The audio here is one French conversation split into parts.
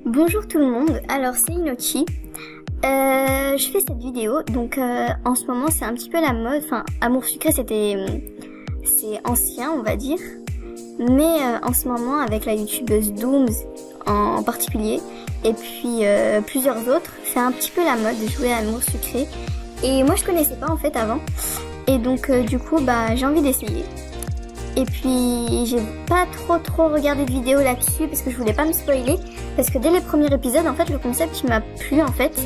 Bonjour tout le monde, alors c'est Inochi. Je fais cette vidéo, donc en ce moment c'est un petit peu la mode, enfin Amour sucré c'est ancien on va dire, mais en ce moment avec la youtubeuse Dooms en particulier, et puis plusieurs autres, c'est un petit peu la mode de jouer à Amour sucré, et moi je connaissais pas en fait avant, et donc du coup bah j'ai envie d'essayer. Et puis j'ai pas trop regardé de vidéos là-dessus parce que je voulais pas me spoiler, parce que dès les premiers épisodes en fait le concept il m'a plu en fait.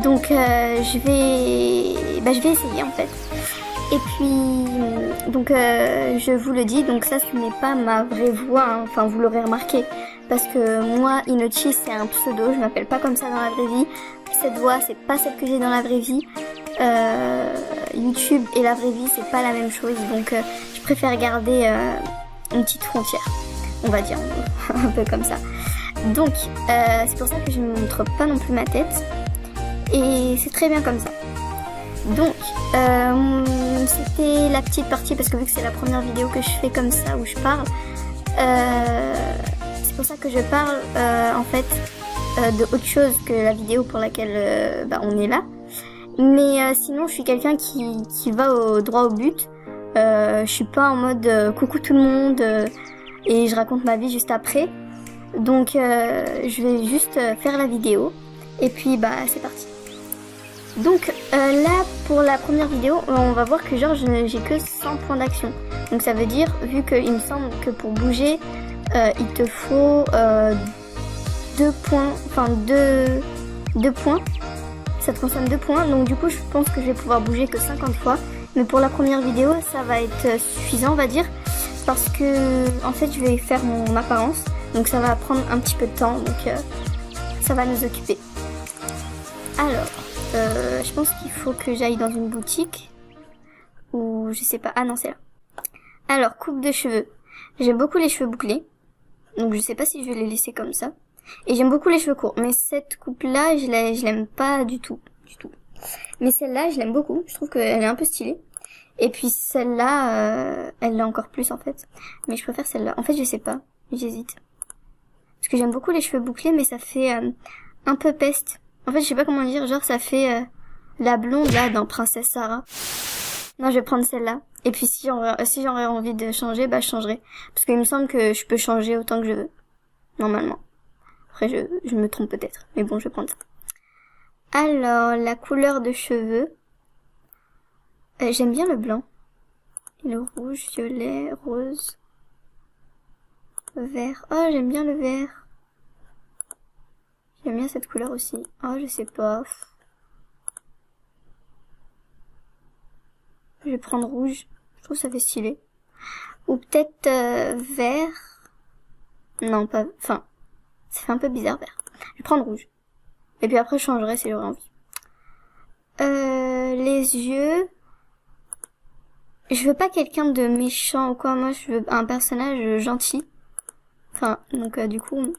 Donc je vais essayer en fait. Et puis donc je vous le dis, donc ça ce n'est pas ma vraie voix, hein. Enfin vous l'aurez remarqué, parce que moi Inochi c'est un pseudo, je m'appelle pas comme ça dans la vraie vie. Cette voix c'est pas celle que j'ai dans la vraie vie. YouTube et la vraie vie c'est pas la même chose, donc je préfère garder une petite frontière, on va dire un peu comme ça. Donc c'est pour ça que je ne montre pas non plus ma tête, et c'est très bien comme ça. Donc c'était la petite partie, parce que vu que c'est la première vidéo que je fais comme ça où je parle, c'est pour ça que je parle en fait de autre chose que la vidéo pour laquelle on est là. Mais sinon je suis quelqu'un qui va droit au but. Je suis pas en mode coucou tout le monde et je raconte ma vie juste après. Donc je vais juste faire la vidéo et puis bah c'est parti. Donc là pour la première vidéo on va voir que genre j'ai que 100 points d'action. Donc ça veut dire, vu qu'il me semble que pour bouger il te faut 2 points, enfin 2 points. Ça te consomme 2 points, donc du coup je pense que je vais pouvoir bouger que 50 fois. Mais pour la première vidéo ça va être suffisant on va dire, parce que en fait je vais faire mon apparence, donc ça va prendre un petit peu de temps, donc ça va nous occuper. Alors je pense qu'il faut que j'aille dans une boutique, ou je sais pas, ah non c'est là. Alors coupe de cheveux, j'aime beaucoup les cheveux bouclés, donc je sais pas si je vais les laisser comme ça. Et j'aime beaucoup les cheveux courts, mais cette coupe-là, je l'aime pas du tout. Mais celle-là, je l'aime beaucoup. Je trouve qu'elle est un peu stylée. Et puis celle-là, elle l'a encore plus en fait. Mais je préfère celle-là. En fait, je sais pas. J'hésite. Parce que j'aime beaucoup les cheveux bouclés, mais ça fait un peu peste. En fait, je sais pas comment dire. Genre, ça fait la blonde là dans Princesse Sarah. Non, je vais prendre celle-là. Et puis si j'aurais envie de changer, bah je changerai. Parce qu'il me semble que je peux changer autant que je veux. Normalement. Après, je me trompe peut-être. Mais bon, je vais prendre ça. Alors, la couleur de cheveux. J'aime bien le blanc. Et le rouge, violet, rose. Vert. Oh, j'aime bien le vert. J'aime bien cette couleur aussi. Oh, je sais pas. Je vais prendre rouge. Je trouve que ça fait stylé. Ou peut-être vert. Non, pas... Enfin, ça fait un peu bizarre vert. Je vais prendre rouge. Et puis après, je changerai si j'aurai envie. Les yeux... Je veux pas quelqu'un de méchant ou quoi. Moi, je veux un personnage gentil. Enfin, donc du coup... Moi,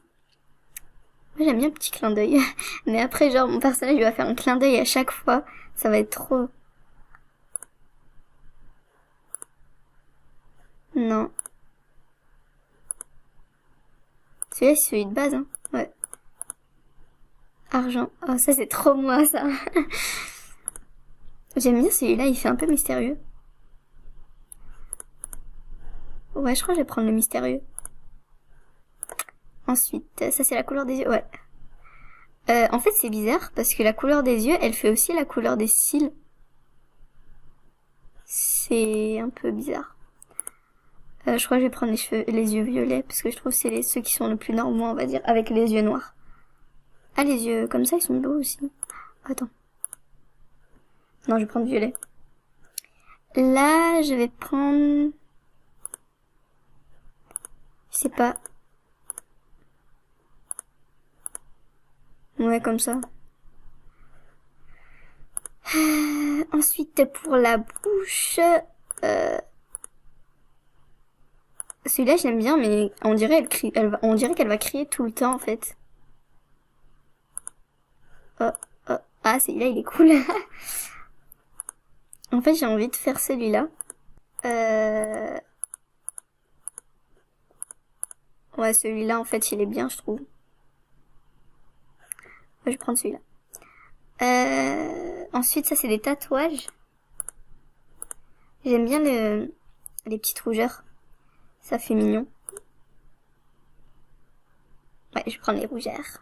j'aime bien le petit clin d'œil. Mais après, genre, mon personnage, il va faire un clin d'œil à chaque fois. Ça va être trop... Non. Celui-là, c'est celui de base, hein. Ouais. Argent. Oh, ça, c'est trop moi, ça. J'aime bien celui-là, il fait un peu mystérieux. Ouais, je crois que je vais prendre le mystérieux. Ensuite, ça c'est la couleur des yeux, ouais. En fait, c'est bizarre, parce que la couleur des yeux, elle fait aussi la couleur des cils. C'est un peu bizarre. Je crois que je vais prendre les yeux violets, parce que je trouve que c'est ceux qui sont le plus normaux, on va dire, avec les yeux noirs. Ah, les yeux comme ça, ils sont beaux aussi. Attends. Non, je vais prendre violet. Là, je vais prendre... Je sais pas. Ouais, comme ça. Ensuite, pour la bouche... Celui-là, je l'aime bien, mais on dirait on dirait qu'elle va crier tout le temps, en fait. Oh, oh. Ah, celui-là, il est cool. En fait, j'ai envie de faire celui-là. Ouais, celui-là, en fait, il est bien, je trouve. Je vais prendre celui-là. Ensuite, ça c'est des tatouages. J'aime bien les petites rougeurs. Ça fait mignon. Ouais, je prends les rougeurs.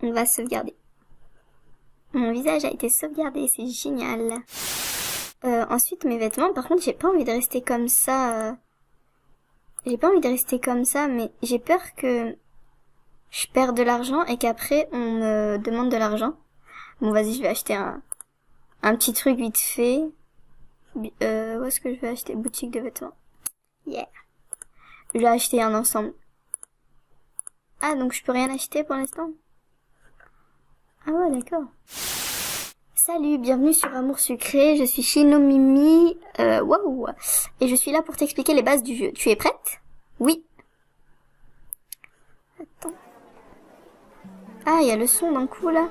On va sauvegarder. Mon visage a été sauvegardé, c'est génial. Ensuite, mes vêtements, par contre, j'ai pas envie de rester comme ça. J'ai pas envie de rester comme ça, mais j'ai peur que je perde de l'argent et qu'après, on me demande de l'argent. Bon, vas-y, je vais acheter un petit truc vite fait. Où est-ce que je vais acheter? Boutique de vêtements. Yeah. Je vais acheter un ensemble. Ah, donc je peux rien acheter pour l'instant? Ah ouais, d'accord. Salut, bienvenue sur Amour Sucré, je suis Shinomimi, waouh, et je suis là pour t'expliquer les bases du jeu. Tu es prête? Oui. Attends. Ah, il y a le son d'un coup là.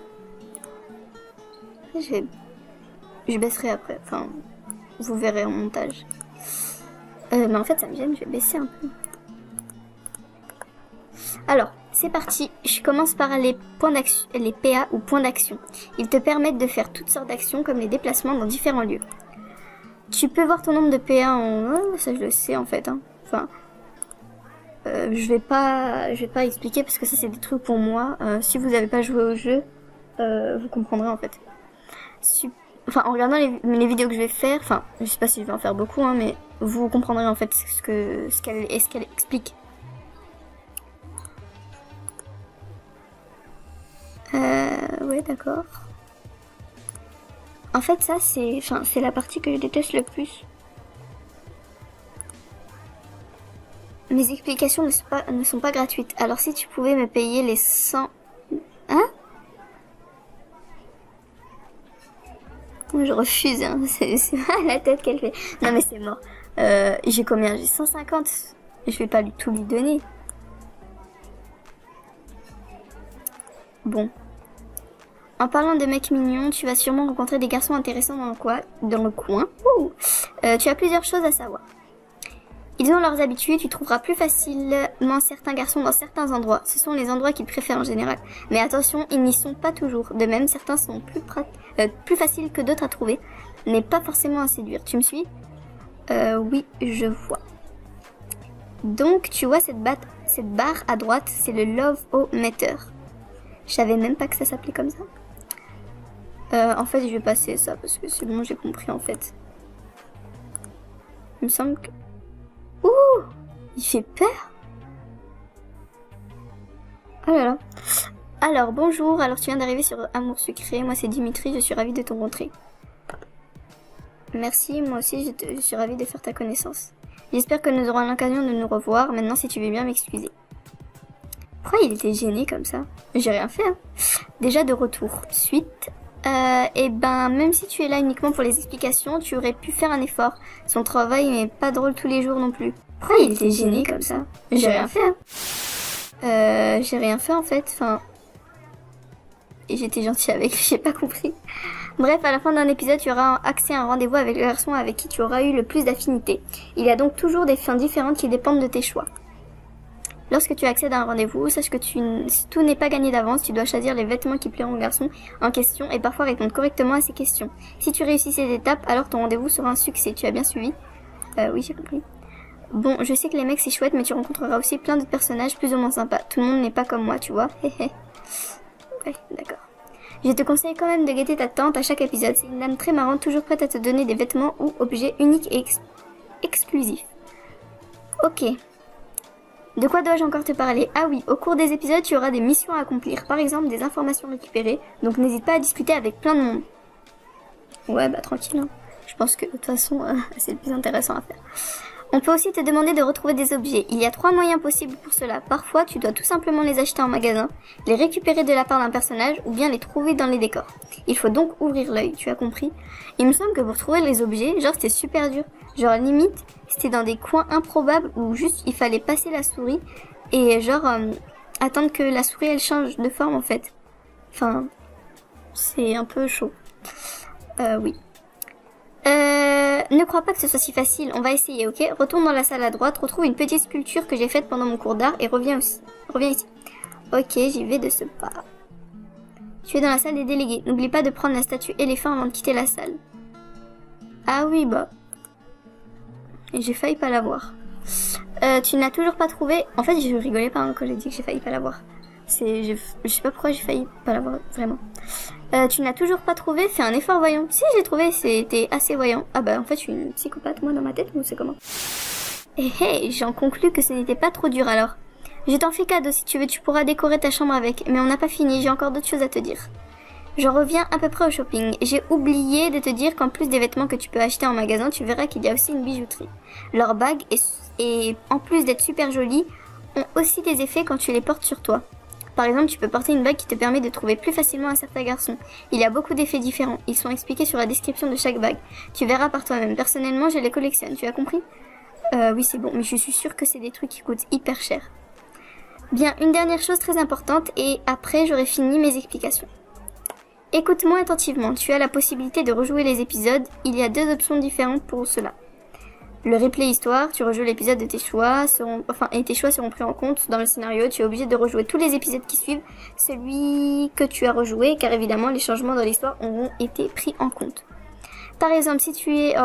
Je baisserai après, enfin, vous verrez en montage. Mais en fait ça me gêne, je vais baisser un peu. Alors, c'est parti, je commence par les points d'action, les PA ou points d'action. Ils te permettent de faire toutes sortes d'actions comme les déplacements dans différents lieux. Tu peux voir ton nombre de PA en... Oh, ça je le sais en fait, hein. Enfin, je vais pas expliquer parce que ça c'est des trucs pour moi. Si vous n'avez pas joué au jeu, vous comprendrez en fait. Enfin, en regardant les vidéos que je vais faire, enfin, je sais pas si je vais en faire beaucoup, hein, mais vous comprendrez en fait ce qu'elle explique. Ouais, d'accord. En fait, ça, c'est la partie que je déteste le plus. Mes explications ne sont pas gratuites. Alors, si tu pouvais me payer les 100... Hein? Moi, je refuse, hein. C'est la tête qu'elle fait. Non, mais c'est mort. J'ai combien? J'ai 150. Je vais pas tout lui donner. Bon. En parlant de mecs mignons, tu vas sûrement rencontrer des garçons intéressants dans le coin. Tu as plusieurs choses à savoir. Ils ont leurs habitudes, tu trouveras plus facilement certains garçons dans certains endroits. Ce sont les endroits qu'ils préfèrent en général. Mais attention, ils n'y sont pas toujours. De même, certains sont plus faciles que d'autres à trouver, mais pas forcément à séduire. Tu me suis? Oui, je vois. Donc, tu vois cette barre à droite, c'est le Love-O-Meter. Je savais même pas que ça s'appelait comme ça. En fait, je vais passer ça parce que c'est bon, j'ai compris en fait. Il me semble que... Ouh, il fait peur. Oh là là. Alors, bonjour. Alors, tu viens d'arriver sur Amour Sucré. Moi, c'est Dimitri. Je suis ravie de te rencontrer. Merci. Moi aussi, je suis ravie de faire ta connaissance. J'espère que nous aurons l'occasion de nous revoir. Maintenant, si tu veux bien m'excuser. Pourquoi il était gêné comme ça? J'ai rien fait, hein. Déjà de retour. Suite. Et ben, même si tu es là uniquement pour les explications, tu aurais pu faire un effort. Son travail n'est pas drôle tous les jours non plus. Pourquoi il était gêné comme ça? J'ai rien fait, hein. J'ai rien fait en fait, enfin... Et j'étais gentille avec lui, j'ai pas compris. Bref, à la fin d'un épisode, tu auras accès à un rendez-vous avec le garçon avec qui tu auras eu le plus d'affinité. Il y a donc toujours des fins différentes qui dépendent de tes choix. Lorsque tu accèdes à un rendez-vous, sache que tout n'est pas gagné d'avance, tu dois choisir les vêtements qui plairont au garçon en question et parfois répondre correctement à ses questions. Si tu réussis ces étapes, alors ton rendez-vous sera un succès. Tu as bien suivi? Oui, j'ai compris. Bon, je sais que les mecs c'est chouette, mais tu rencontreras aussi plein d'autres personnages plus ou moins sympas. Tout le monde n'est pas comme moi, tu vois. Ouais, d'accord. Je te conseille quand même de guetter ta tante à chaque épisode. C'est une dame très marrante, toujours prête à te donner des vêtements ou objets uniques et exclusifs. Ok. De quoi dois-je encore te parler? Ah oui, au cours des épisodes, tu auras des missions à accomplir, par exemple des informations récupérées, donc n'hésite pas à discuter avec plein de monde. Ouais, bah tranquille, hein. Je pense que de toute façon, c'est le plus intéressant à faire. On peut aussi te demander de retrouver des objets. Il y a 3 moyens possibles pour cela. Parfois, tu dois tout simplement les acheter en magasin, les récupérer de la part d'un personnage, ou bien les trouver dans les décors. Il faut donc ouvrir l'œil, tu as compris? Il me semble que pour trouver les objets, genre c'était super dur. Genre limite, c'était dans des coins improbables où juste il fallait passer la souris et genre attendre que la souris elle change de forme en fait. Enfin, c'est un peu chaud. Oui. Ne crois pas que ce soit si facile, on va essayer, ok? Retourne dans la salle à droite, retrouve une petite sculpture que j'ai faite pendant mon cours d'art et reviens ici. Ok, j'y vais de ce pas. Tu es dans la salle des délégués. N'oublie pas de prendre la statue éléphant avant de quitter la salle. Ah oui, bah. Et j'ai failli pas l'avoir. Tu n'as toujours pas trouvé... En fait, je rigolais pas quand j'ai dit que j'ai failli pas l'avoir. Je sais pas pourquoi j'ai failli pas l'avoir, vraiment. Tu n'as toujours pas trouvé? Fais un effort, voyons. Si, j'ai trouvé, c'était assez voyant. Ah bah, en fait, je suis une psychopathe, moi, dans ma tête, ou c'est comment? Et hey, j'en conclus que ce n'était pas trop dur, alors. Je t'en fais cadeau, si tu veux, tu pourras décorer ta chambre avec. Mais on n'a pas fini, j'ai encore d'autres choses à te dire. Je reviens à peu près au shopping. J'ai oublié de te dire qu'en plus des vêtements que tu peux acheter en magasin, tu verras qu'il y a aussi une bijouterie. Leurs bagues, et en plus d'être super jolies, ont aussi des effets quand tu les portes sur toi. Par exemple, tu peux porter une bague qui te permet de trouver plus facilement un certain garçon. Il y a beaucoup d'effets différents. Ils sont expliqués sur la description de chaque bague. Tu verras par toi-même. Personnellement, je les collectionne. Tu as compris? Oui, c'est bon, mais je suis sûre que c'est des trucs qui coûtent hyper cher. Bien, une dernière chose très importante, et après j'aurai fini mes explications. Écoute-moi attentivement. Tu as la possibilité de rejouer les épisodes. Il y a 2 options différentes pour cela. Le replay histoire, tu rejoues l'épisode de tes choix, et tes choix seront pris en compte dans le scénario. Tu es obligé de rejouer tous les épisodes qui suivent celui que tu as rejoué, car évidemment les changements dans l'histoire auront été pris en compte. Par exemple, si tu es...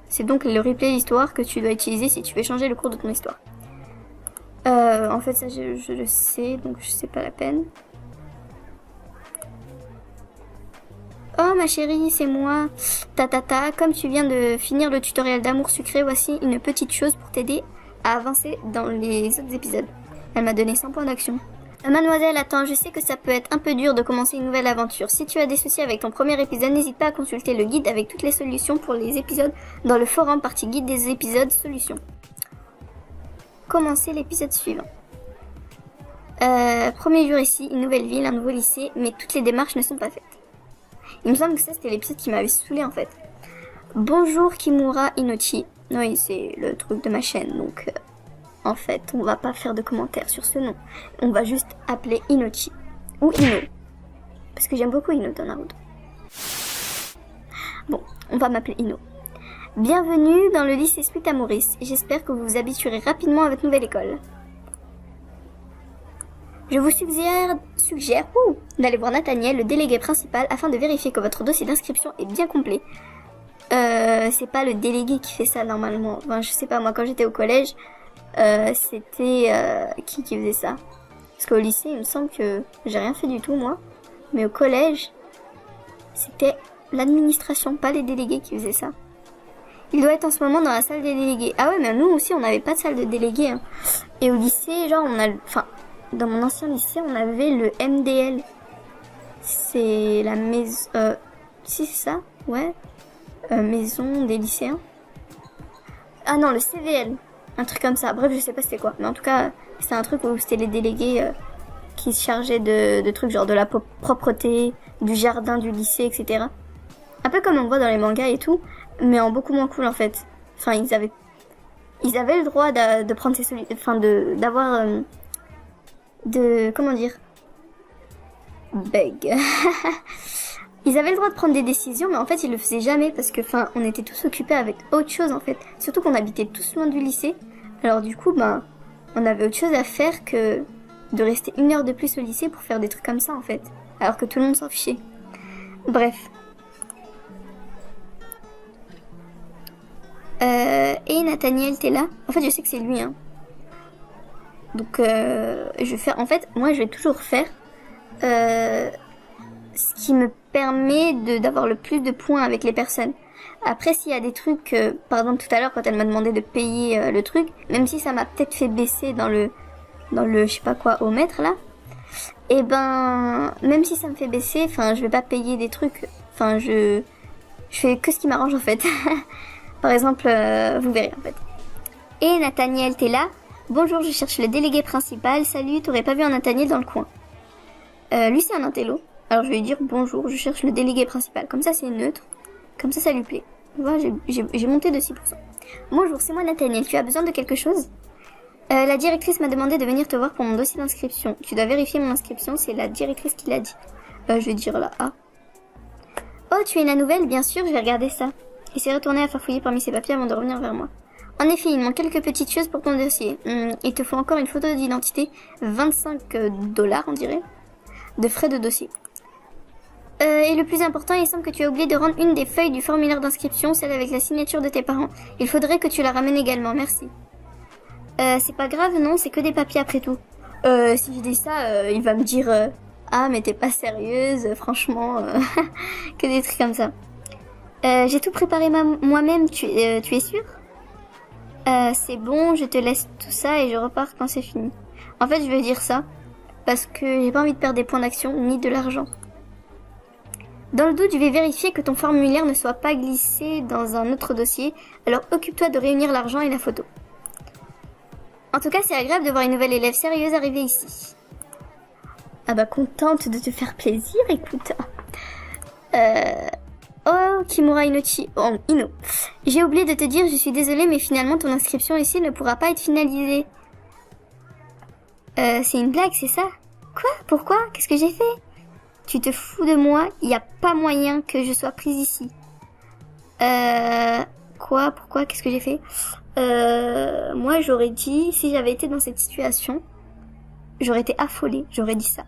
c'est donc le replay d'histoire que tu dois utiliser si tu veux changer le cours de ton histoire. En fait ça je le sais, donc c'est pas la peine. Oh ma chérie, c'est moi. Comme tu viens de finir le tutoriel d'amour sucré, voici une petite chose pour t'aider à avancer dans les autres épisodes. Elle m'a donné 100 points d'action. Mademoiselle, attends, je sais que ça peut être un peu dur de commencer une nouvelle aventure. Si tu as des soucis avec ton premier épisode, n'hésite pas à consulter le guide avec toutes les solutions pour les épisodes dans le forum partie guide des épisodes solutions. Commencer l'épisode suivant. Premier jour ici, une nouvelle ville, un nouveau lycée, mais toutes les démarches ne sont pas faites. Il me semble que ça c'était l'épisode qui m'avait saoulé en fait. Bonjour Kimura Inochi. Oui, c'est le truc de ma chaîne, donc en fait on va pas faire de commentaires sur ce nom. On va juste appeler Inochi. Ou Ino. Parce que j'aime beaucoup Ino dans Naruto. Bon, on va m'appeler Ino. Bienvenue dans le lycée Sweet Amoris. J'espère que vous vous habituerez rapidement à votre nouvelle école. Je vous suggère d'aller voir Nathaniel, le délégué principal, afin de vérifier que votre dossier d'inscription est bien complet. C'est pas le délégué qui fait ça normalement. Enfin, je sais pas, moi quand j'étais au collège, c'était qui faisait ça? Parce qu'au lycée, il me semble que j'ai rien fait du tout moi. Mais au collège, c'était l'administration, pas les délégués qui faisaient ça. Il doit être en ce moment dans la salle des délégués. Ah ouais, mais nous aussi, on n'avait pas de salle de délégués. Hein. Et au lycée, genre, dans mon ancien lycée, on avait le MDL. C'est la maison... si, c'est ça? Ouais. Maison des lycéens. Ah non, le CVL. Un truc comme ça. Bref, je sais pas c'était quoi. Mais en tout cas, c'était un truc où c'était les délégués qui se chargeaient de trucs genre de la propreté, du jardin du lycée, etc. Un peu comme on voit dans les mangas et tout, mais en beaucoup moins cool en fait. Enfin, ils avaient le droit de prendre ces solutions... Enfin, d'avoir... comment dire, bug. Ils avaient le droit de prendre des décisions, mais en fait ils le faisaient jamais parce que, on était tous occupés avec autre chose en fait. Surtout qu'on habitait tous loin du lycée. Alors du coup, on avait autre chose à faire que de rester 1 heure de plus au lycée pour faire des trucs comme ça en fait. Alors que tout le monde s'en fichait. Bref. Et Nathaniel, t'es là? En fait, je sais que c'est lui, hein. Donc, je vais faire... En fait, moi, je vais toujours faire ce qui me permet d'avoir le plus de points avec les personnes. Après, s'il y a des trucs... par exemple, tout à l'heure, quand elle m'a demandé de payer le truc, même si ça m'a peut-être fait baisser dans le je sais pas quoi, au mètre, là, et même si ça me fait baisser, je vais pas payer des trucs. Je fais que ce qui m'arrange, en fait. Par exemple, vous verrez, en fait. Et Nathaniel, t'es là? Bonjour, je cherche le délégué principal. Salut, t'aurais pas vu un Nathaniel dans le coin? Lui, c'est un intello. Alors, je vais lui dire bonjour, je cherche le délégué principal. Comme ça, c'est neutre. Comme ça lui plaît. Voilà, j'ai monté de 6%. Bonjour, c'est moi Nathaniel. Tu as besoin de quelque chose? La directrice m'a demandé de venir te voir pour mon dossier d'inscription. Tu dois vérifier mon inscription, c'est la directrice qui l'a dit. Je vais dire là A. Oh, tu es la nouvelle? Bien sûr, je vais regarder ça. Et s'est retourné à farfouiller parmi ses papiers avant de revenir vers moi. En effet, il manque quelques petites choses pour ton dossier. Il te faut encore une photo d'identité, $25 on dirait. de frais de dossier. Et le plus important, il semble que tu as oublié de rendre une des feuilles du formulaire d'inscription, celle avec la signature de tes parents. Il faudrait que tu la ramènes également, merci. C'est pas grave, non, c'est que des papiers après tout. Si je dis ça, il va me dire ah mais t'es pas sérieuse, franchement, que des trucs comme ça. J'ai tout préparé moi-même, tu es sûre? C'est bon, je te laisse tout ça et je repars quand c'est fini. En fait, je veux dire ça parce que j'ai pas envie de perdre des points d'action ni de l'argent. Dans le doute, je vais vérifier que ton formulaire ne soit pas glissé dans un autre dossier, alors occupe-toi de réunir l'argent et la photo. En tout cas, c'est agréable de voir une nouvelle élève sérieuse arriver ici. Ah bah, contente de te faire plaisir, écoute. Oh, Kimura Inochi. Oh, Ino. J'ai oublié de te dire, je suis désolée, mais finalement, ton inscription ici ne pourra pas être finalisée. C'est une blague, c'est ça? Quoi? Pourquoi? Qu'est-ce que j'ai fait? Tu te fous de moi? Il n'y a pas moyen que je sois prise ici. Quoi? Pourquoi? Qu'est-ce que j'ai fait? Moi, j'aurais dit, si j'avais été dans cette situation, j'aurais été affolée, j'aurais dit ça.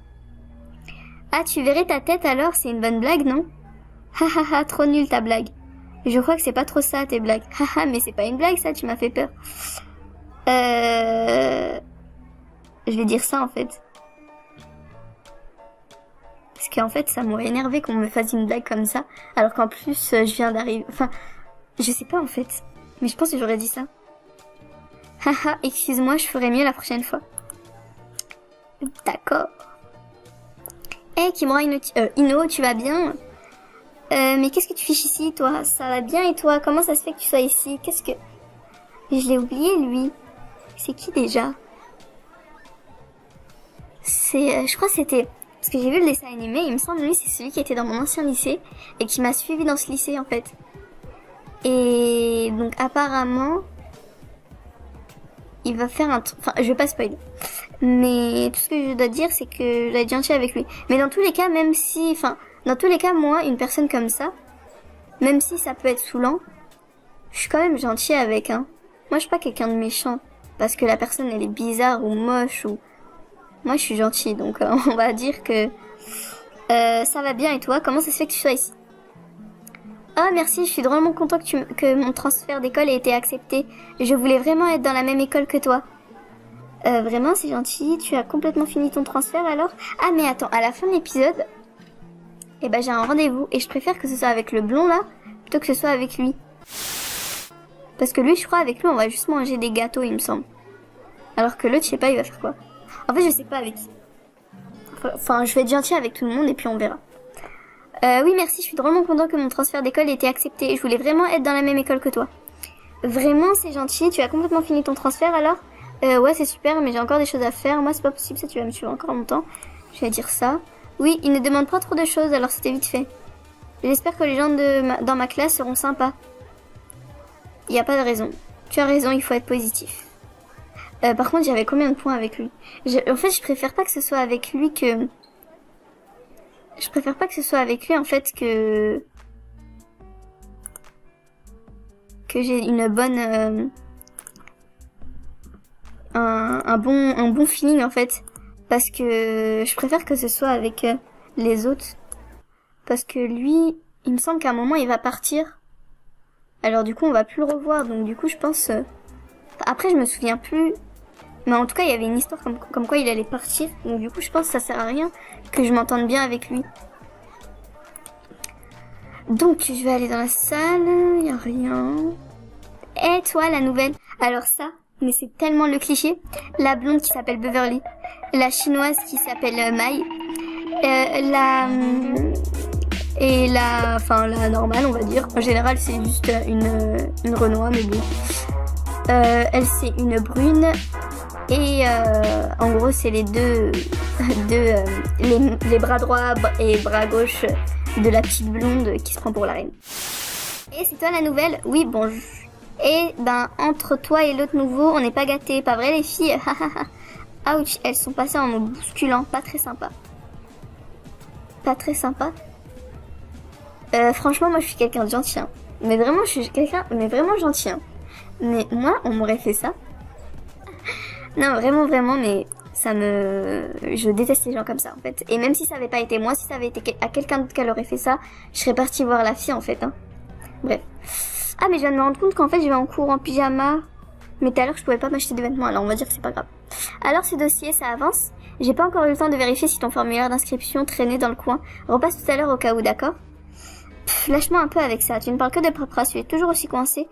Ah, tu verrais ta tête alors, c'est une bonne blague, non? Hahaha, trop nulle ta blague. Je crois que c'est pas trop ça, tes blagues. Haha, mais c'est pas une blague, ça, tu m'as fait peur. Je vais dire ça, en fait. Parce qu'en fait, ça m'aurait énervé qu'on me fasse une blague comme ça, alors qu'en plus, je viens d'arriver... Enfin, je sais pas, en fait. Mais je pense que j'aurais dit ça. Haha, excuse-moi, je ferai mieux la prochaine fois. D'accord. Hey, Kimura Ino, tu vas bien? Mais qu'est-ce que tu fiches ici, toi? Ça va bien et toi? Comment ça se fait que tu sois ici? Qu'est-ce que... Je l'ai oublié, lui. C'est qui déjà? C'est... je crois que c'était... Parce que j'ai vu le dessin animé, il me semble, lui, c'est celui qui était dans mon ancien lycée et qui m'a suivi dans ce lycée, en fait. Et donc, apparemment... il va faire un truc... Enfin, je vais pas spoiler. Mais tout ce que je dois dire, c'est que je dois être gentille avec lui. Mais dans tous les cas, même si... Enfin, dans tous les cas, moi, une personne comme ça, même si ça peut être saoulant, je suis quand même gentille avec, hein. Moi, je suis pas quelqu'un de méchant. Parce que la personne, elle est bizarre ou moche ou... Moi, je suis gentille, donc on va dire que... ça va bien et toi? Comment ça se fait que tu sois ici? Ah, merci, je suis drôlement content que mon transfert d'école ait été accepté. Je voulais vraiment être dans la même école que toi. Vraiment, c'est gentil. Tu as complètement fini ton transfert alors? Ah, mais attends, à la fin de l'épisode, eh ben, j'ai un rendez-vous et je préfère que ce soit avec le blond là, plutôt que ce soit avec lui. Parce que lui, je crois, avec lui, on va juste manger des gâteaux, il me semble. Alors que l'autre, je sais pas, il va faire quoi. En fait, je sais pas avec qui. Enfin, je vais être gentil avec tout le monde et puis on verra. Oui, merci, je suis drôlement content que mon transfert d'école ait été accepté. Je voulais vraiment être dans la même école que toi. Vraiment, c'est gentil. Tu as complètement fini ton transfert alors? Ouais, c'est super, mais j'ai encore des choses à faire. Moi, c'est pas possible, ça, tu vas me suivre encore longtemps. Je vais dire ça. Oui, il ne demande pas trop de choses, alors c'était vite fait. J'espère que les gens dans ma classe seront sympas. Il n'y a pas de raison. Tu as raison, il faut être positif. Par contre, j'avais combien de points avec lui? En fait, je préfère pas que ce soit avec lui que... Je préfère pas que ce soit avec lui, en fait, que j'ai une bonne... un bon feeling, en fait. Parce que je préfère que ce soit avec les autres. Parce que lui, il me semble qu'à un moment, il va partir. Alors du coup, on va plus le revoir. Donc du coup, je pense... Après, je me souviens plus... Mais en tout cas, il y avait une histoire comme quoi il allait partir. Donc du coup, je pense que ça sert à rien que je m'entende bien avec lui. Donc, je vais aller dans la salle. Il y a rien. Et toi, la nouvelle? Alors ça, mais c'est tellement le cliché. La blonde qui s'appelle Beverly. La chinoise qui s'appelle Mai. La normale, on va dire. En général, c'est juste une Renoir, mais bon. Elle, c'est une brune. Et en gros, c'est les les bras droits et bras gauche de la petite blonde qui se prend pour la reine. Et c'est toi la nouvelle? Oui, bon. Et ben, entre toi et l'autre nouveau, on n'est pas gâtés, pas vrai les filles? Ouch, elles sont passées en me bousculant, pas très sympa. Pas très sympa. Franchement, moi je suis quelqu'un de gentil, hein. Mais vraiment, je suis quelqu'un, mais vraiment gentil, hein. Mais moi, on m'aurait fait ça. Non, vraiment, mais Je déteste les gens comme ça, en fait. Et même si ça avait pas été moi, si ça avait été à quelqu'un d'autre qu'elle aurait fait ça, je serais partie voir la fille, en fait, hein. Bref. Ah, mais je viens de me rendre compte qu'en fait, je vais en cours en pyjama. Mais tout à l'heure, je pouvais pas m'acheter des vêtements, alors on va dire que c'est pas grave. Alors, ce dossier, ça avance. J'ai pas encore eu le temps de vérifier si ton formulaire d'inscription traînait dans le coin. Repasse tout à l'heure au cas où, d'accord? Lâche-moi un peu avec ça. Tu ne parles que de paperasse, tu es toujours aussi coincé.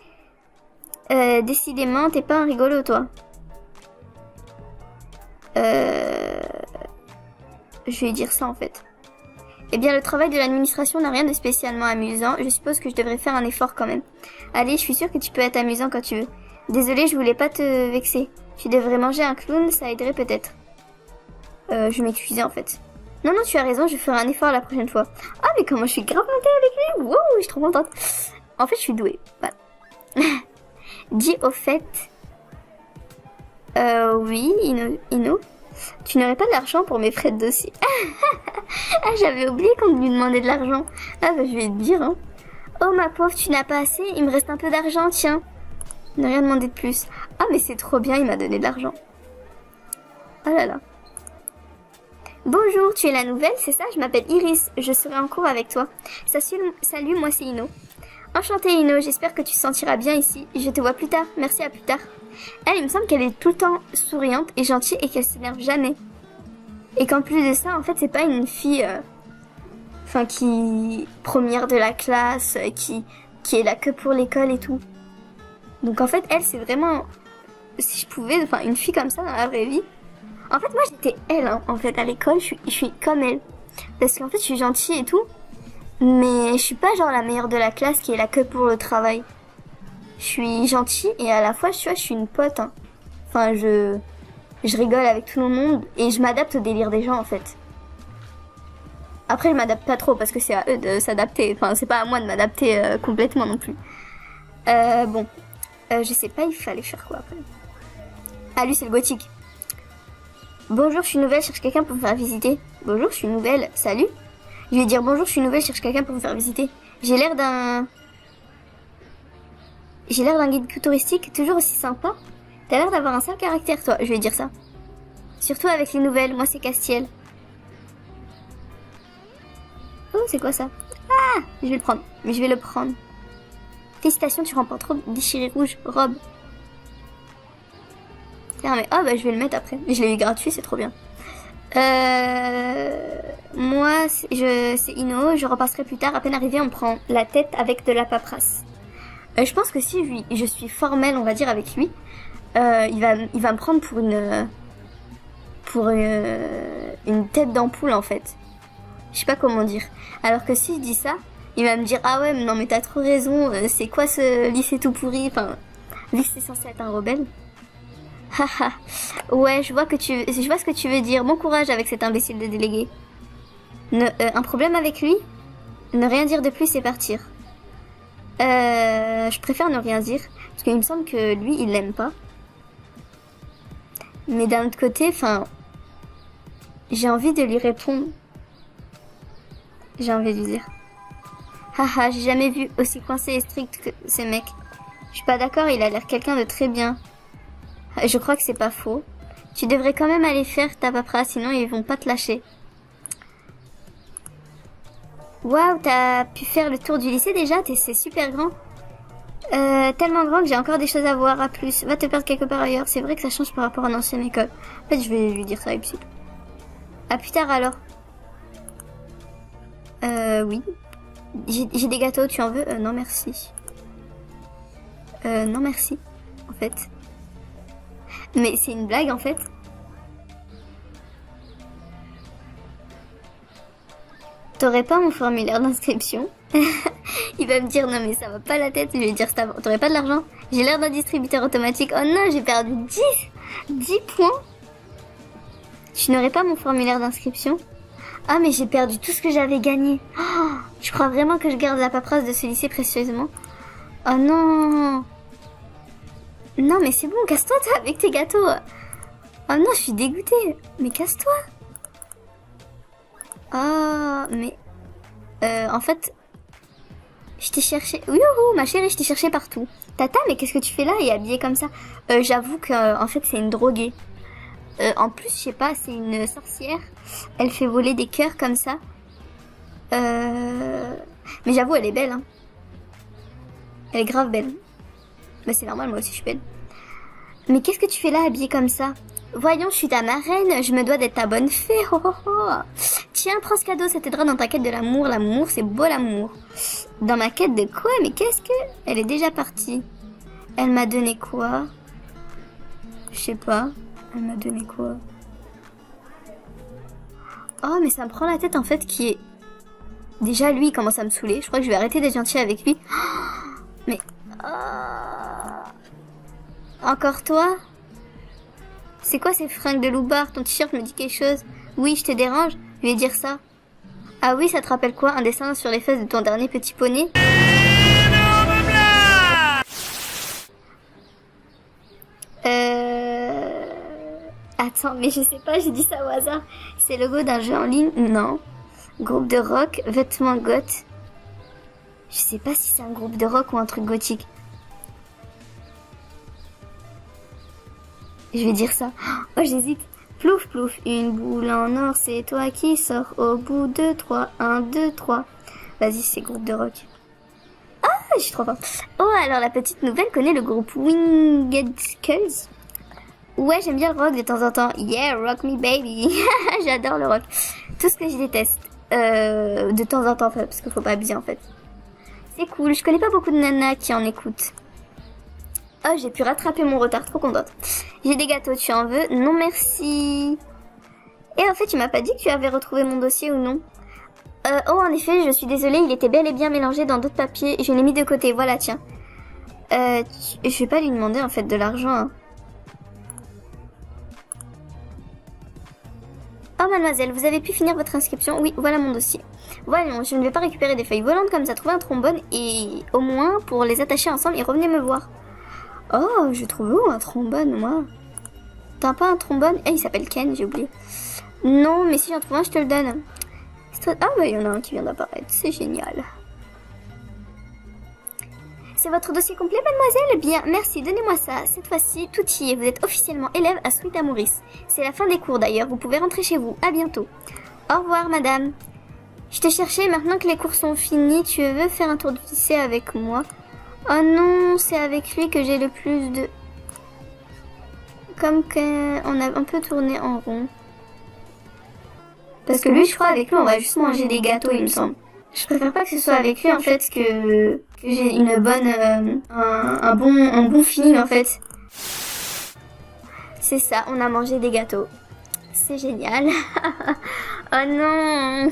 Décidément, t'es pas un rigolo, toi. Je vais dire ça, en fait. Eh bien, le travail de l'administration n'a rien de spécialement amusant. Je suppose que je devrais faire un effort quand même. Allez, je suis sûre que tu peux être amusant quand tu veux. Désolée, je voulais pas te vexer. Tu devrais manger un clown, ça aiderait peut-être. Je m'excusais en fait. Non, non, tu as raison, je ferai un effort la prochaine fois. Ah, mais comment je suis grave montée avec lui. Wow, je suis trop contente. En fait, je suis douée. Voilà. Dis au fait... oui, Ino. Tu n'aurais pas de l'argent pour mes frais de dossier. Ah, j'avais oublié qu'on lui demandait de l'argent. Ah, bah, je vais te dire, hein. Oh, ma pauvre, tu n'as pas assez. Il me reste un peu d'argent, tiens. Ne rien demander de plus. Ah, mais c'est trop bien, il m'a donné de l'argent. Oh là là. Bonjour, tu es la nouvelle, c'est ça? Je m'appelle Iris, je serai en cours avec toi. Salut, moi c'est Ino. Enchantée Ino, j'espère que tu te sentiras bien ici. Je te vois plus tard, merci, à plus tard. Elle, il me semble qu'elle est tout le temps souriante et gentille et qu'elle s'énerve jamais. Et qu'en plus de ça, en fait, c'est pas une fille... qui... première de la classe, qui est là que pour l'école et tout. Donc en fait, elle, c'est vraiment... Si je pouvais, une fille comme ça dans la vraie vie... En fait, moi, j'étais elle, hein. En fait, à l'école, je suis comme elle. Parce qu'en fait, je suis gentille et tout. Mais je suis pas genre la meilleure de la classe qui est là que pour le travail. Je suis gentille et à la fois, tu vois, je suis une pote, hein. Enfin, je rigole avec tout le monde et je m'adapte au délire des gens, en fait. Après, je m'adapte pas trop parce que c'est à eux de s'adapter. Enfin, c'est pas à moi de m'adapter complètement non plus. Bon. Je sais pas, il fallait faire quoi après. Ah, lui, c'est le gothique. Bonjour, je suis nouvelle, cherche quelqu'un pour me faire visiter. Bonjour, je suis nouvelle, salut. Je vais dire bonjour, je suis nouvelle, cherche quelqu'un pour me faire visiter. J'ai l'air d'un guide touristique toujours aussi sympa. T'as l'air d'avoir un sale caractère, toi. Je vais dire ça. Surtout avec les nouvelles, moi c'est Castiel. Oh, c'est quoi ça? Ah, je vais le prendre. Mais je vais le prendre. Félicitations, tu remportes robe déchirée rouge, robe. Tiens, mais oh, bah je vais le mettre après. Je l'ai eu gratuit, c'est trop bien. Moi, c'est Ino, je repasserai plus tard. À peine arrivé, on me prend la tête avec de la paperasse. Je pense que si je suis formelle, on va dire, avec lui, il va me prendre pour une tête d'ampoule, en fait. Je sais pas comment dire. Alors que si je dis ça, il va me dire, ah ouais, mais non, mais t'as trop raison, c'est quoi ce lycée tout pourri? Enfin, vu que c'est censé être un rebelle. Haha, ouais, je vois ce que tu veux dire. Bon courage avec cet imbécile de délégué. Un problème avec lui? Ne rien dire de plus et partir. Je préfère ne rien dire, parce qu'il me semble que lui, il l'aime pas. Mais d'un autre côté, j'ai envie de lui répondre. J'ai envie de lui dire. Haha, j'ai jamais vu aussi coincé et strict que ces mecs. Je suis pas d'accord, il a l'air quelqu'un de très bien. Je crois que c'est pas faux. Tu devrais quand même aller faire ta paperasse, sinon ils vont pas te lâcher. Waouh, t'as pu faire le tour du lycée déjà? C'est super grand. Tellement grand que j'ai encore des choses à voir. À plus, va te perdre quelque part ailleurs. C'est vrai que ça change par rapport à l'ancienne école. En fait, je vais lui dire ça et puis c'est tout. À plus tard alors. Oui. J'ai des gâteaux, tu en veux? Non merci. Non merci, en fait. Mais c'est une blague en fait. T'aurais pas mon formulaire d'inscription? Il va me dire non mais ça va pas la tête. Je vais dire t'aurais pas de l'argent? J'ai l'air d'un distributeur automatique. Oh non, j'ai perdu 10 points. Tu n'aurais pas mon formulaire d'inscription? Ah mais j'ai perdu tout ce que j'avais gagné. Oh, je crois vraiment que je garde la paperasse de ce lycée précieusement. Oh non. Non mais c'est bon, casse-toi toi avec tes gâteaux. Oh non, je suis dégoûtée. Mais casse-toi. Ah, mais... en fait... Je t'ai cherché... Youhou, ma chérie, je t'ai cherché partout. Tata, mais qu'est-ce que tu fais là et habillée comme ça? J'avoue que, en fait, c'est une droguée. En plus, je sais pas, c'est une sorcière. Elle fait voler des cœurs comme ça. Mais j'avoue, elle est belle, hein. Elle est grave belle. Bah c'est normal, moi aussi je suis belle. Mais qu'est-ce que tu fais là, habillée comme ça? Voyons, je suis ta marraine, je me dois d'être ta bonne fée. Oh, oh, oh. Tiens, prends ce cadeau, ça t'aidera dans ta quête de l'amour. L'amour, c'est beau l'amour. Dans ma quête de quoi? Mais qu'est-ce que... Elle est déjà partie. Elle m'a donné quoi? Je sais pas. Elle m'a donné quoi? Oh, mais ça me prend la tête en fait qui est... Déjà, lui, il commence à me saouler. Je crois que je vais arrêter d'être gentille avec lui. Oh, mais... Encore toi? C'est quoi ces fringues de loupard? Ton t-shirt me dit quelque chose. Oui, je te dérange? Je vais dire ça. Ah oui, ça te rappelle quoi? Un dessin sur les fesses de ton dernier petit poney? Attends, mais je sais pas, j'ai dit ça au hasard. C'est le logo d'un jeu en ligne? Non. Groupe de rock, vêtements goth. Je sais pas si c'est un groupe de rock ou un truc gothique. Je vais dire ça. Oh, j'hésite. Plouf, plouf, une boule en or, c'est toi qui sors au bout de 3. 1, 2, 3. Vas-y, c'est groupe de rock. Ah, je suis trop forte. Oh, alors la petite nouvelle connaît le groupe Winged Skulls. Ouais, j'aime bien le rock de temps en temps. Yeah, rock me baby. J'adore le rock. Tout ce que je déteste. De temps en temps, parce qu'il faut pas abuser en fait. C'est cool, je connais pas beaucoup de nanas qui en écoutent. Oh, j'ai pu rattraper mon retard, trop contente. J'ai des gâteaux, tu en veux? Non merci. Et en fait, tu m'as pas dit que tu avais retrouvé mon dossier ou non? Oh, en effet, je suis désolée, il était bel et bien mélangé dans d'autres papiers. Je l'ai mis de côté, voilà, tiens. Je vais pas lui demander en fait de l'argent, hein. Oh mademoiselle, vous avez pu finir votre inscription? Oui, voilà mon dossier. Voyons, je ne vais pas récupérer des feuilles volantes comme ça, trouver un trombone et au moins pour les attacher ensemble et revenez me voir. Oh, je trouve où un trombone, moi? T'as pas un trombone? Eh, il s'appelle Ken, j'ai oublié. Non, mais si j'en trouve un, je te le donne. Ah bah il y en a un qui vient d'apparaître, c'est génial. C'est votre dossier complet, mademoiselle? Bien, merci, donnez-moi ça. Cette fois-ci, tout y est, vous êtes officiellement élève à Sweet Amouris. C'est la fin des cours d'ailleurs, vous pouvez rentrer chez vous. À bientôt. Au revoir, madame. Je t'ai cherché, maintenant que les cours sont finis, tu veux faire un tour du lycée avec moi? Oh non, c'est avec lui que j'ai le plus de... Comme qu'on a un peu tourné en rond. Parce que lui, je crois, avec lui, on va juste manger des gâteaux, il me semble. Je préfère pas que ce soit avec lui, en fait, que j'ai une bonne... un bon feeling, en fait. C'est ça, on a mangé des gâteaux. C'est génial. Oh non.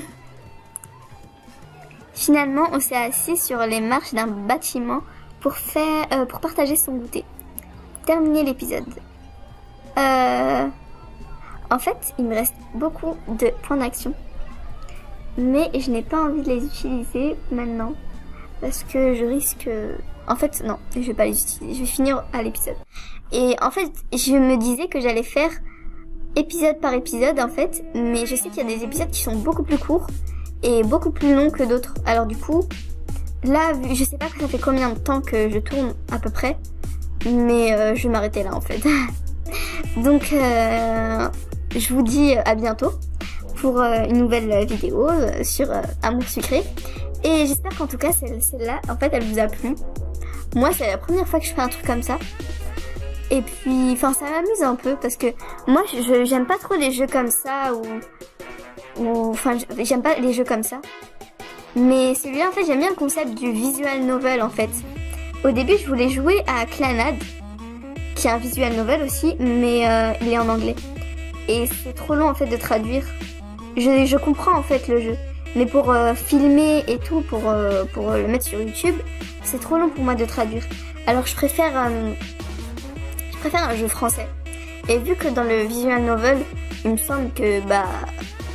Finalement, on s'est assis sur les marches d'un bâtiment pour partager son goûter. Terminer l'épisode. En fait, il me reste beaucoup de points d'action. Mais je n'ai pas envie de les utiliser maintenant. Parce que je risque... En fait, non, je vais pas les utiliser. Je vais finir à l'épisode. Et en fait, je me disais que j'allais faire épisode par épisode, en fait. Mais je sais qu'il y a des épisodes qui sont beaucoup plus courts et beaucoup plus longs que d'autres. Alors du coup, là, je sais pas que ça fait combien de temps que je tourne à peu près. Mais je vais m'arrêter là, en fait. Donc, je vous dis à bientôt pour une nouvelle vidéo sur Amour sucré. Et j'espère qu'en tout cas celle-là, en fait, elle vous a plu. Moi, c'est la première fois que je fais un truc comme ça. Et puis, enfin, ça m'amuse un peu parce que moi, j'aime pas trop les jeux comme ça enfin, j'aime pas les jeux comme ça. Mais celui-là, en fait, j'aime bien le concept du visual novel, en fait. Au début, je voulais jouer à Clannad, qui est un visual novel aussi, mais il est en anglais. Et c'est trop long, en fait, de traduire. Je comprends, en fait, le jeu. Mais pour filmer et tout, pour le mettre sur YouTube, c'est trop long pour moi de traduire. Alors, je préfère un jeu français. Et vu que dans le visual novel, il me semble que,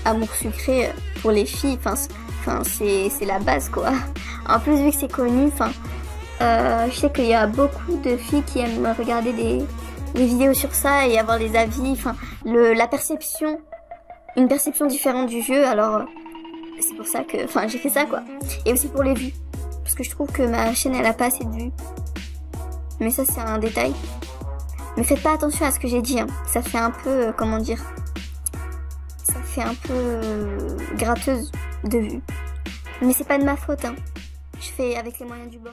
Amour sucré, pour les filles, c'est la base, quoi. En plus, vu que c'est connu, je sais qu'il y a beaucoup de filles qui aiment regarder des vidéos sur ça et avoir des avis, une perception différente du jeu, alors c'est pour ça que, j'ai fait ça, quoi. Et aussi pour les vues, parce que je trouve que ma chaîne, elle a pas assez de vues. Mais ça, c'est un détail. Mais faites pas attention à ce que j'ai dit, hein. Ça fait un peu, comment dire, ça fait un peu gratteuse de vue. Mais c'est pas de ma faute, hein. Je fais avec les moyens du bord.